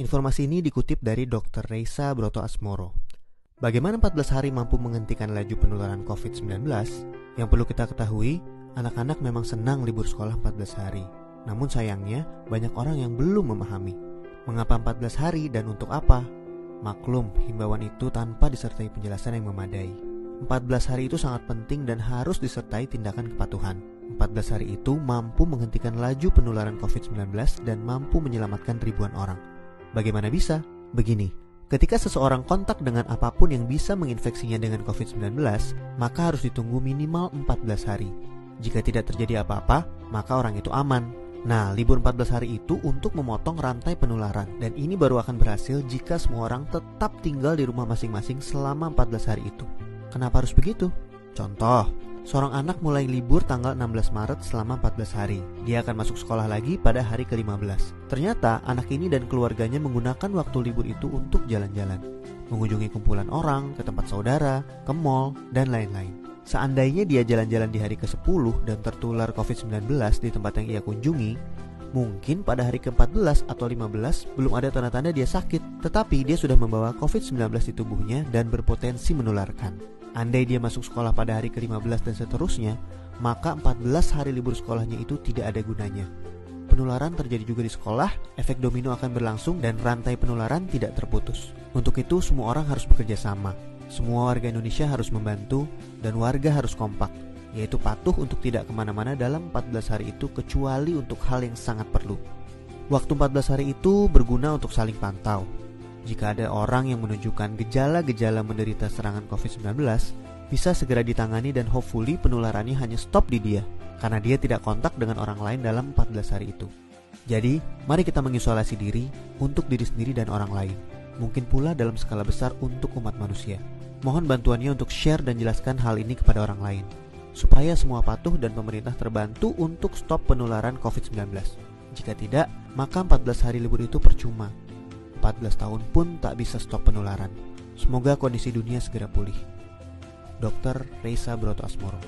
Informasi ini dikutip dari Dr. Reysa Broto Asmoro. Bagaimana 14 hari mampu menghentikan laju penularan COVID-19? Yang perlu kita ketahui, anak-anak memang senang libur sekolah 14 hari. Namun sayangnya, banyak orang yang belum memahami. Mengapa 14 hari dan untuk apa? Maklum, himbauan itu tanpa disertai penjelasan yang memadai. 14 hari itu sangat penting dan harus disertai tindakan kepatuhan. 14 hari itu mampu menghentikan laju penularan COVID-19 dan mampu menyelamatkan ribuan orang. Bagaimana bisa? Begini, ketika seseorang kontak dengan apapun yang bisa menginfeksinya dengan COVID-19, maka harus ditunggu minimal 14 hari. Jika tidak terjadi apa-apa, maka orang itu aman. Nah, libur 14 hari itu untuk memotong rantai penularan, dan ini baru akan berhasil jika semua orang tetap tinggal di rumah masing-masing selama 14 hari itu. Kenapa harus begitu? Contoh, seorang anak mulai libur tanggal 16 Maret selama 14 hari. Dia akan masuk sekolah lagi pada hari ke-15. Ternyata anak ini dan keluarganya menggunakan waktu libur itu untuk jalan-jalan, mengunjungi kumpulan orang, ke tempat saudara, ke mall, dan lain-lain. Seandainya dia jalan-jalan di hari ke-10 dan tertular COVID-19 di tempat yang ia kunjungi, mungkin pada hari ke-14 atau 15 belum ada tanda-tanda dia sakit, tetapi dia sudah membawa COVID-19 di tubuhnya dan berpotensi menularkan. Andai dia masuk sekolah pada hari ke-15 dan seterusnya, maka 14 hari libur sekolahnya itu tidak ada gunanya. Penularan terjadi juga di sekolah, efek domino akan berlangsung dan rantai penularan tidak terputus. Untuk itu semua orang harus bekerja sama. Semua warga Indonesia harus membantu dan warga harus kompak, yaitu patuh untuk tidak kemana-mana dalam 14 hari itu kecuali untuk hal yang sangat perlu. Waktu 14 hari itu berguna untuk saling pantau. Jika ada orang yang menunjukkan gejala-gejala menderita serangan COVID-19, bisa segera ditangani dan hopefully penularannya hanya stop di dia, karena dia tidak kontak dengan orang lain dalam 14 hari itu. Jadi, mari kita mengisolasi diri untuk diri sendiri dan orang lain. Mungkin pula dalam skala besar untuk umat manusia. Mohon bantuannya untuk share dan jelaskan hal ini kepada orang lain, supaya semua patuh dan pemerintah terbantu untuk stop penularan COVID-19. Jika tidak, maka 14 hari libur itu percuma. 14 tahun pun tak bisa stop penularan. Semoga kondisi dunia segera pulih. Dr. Reysa Broto Asmoro.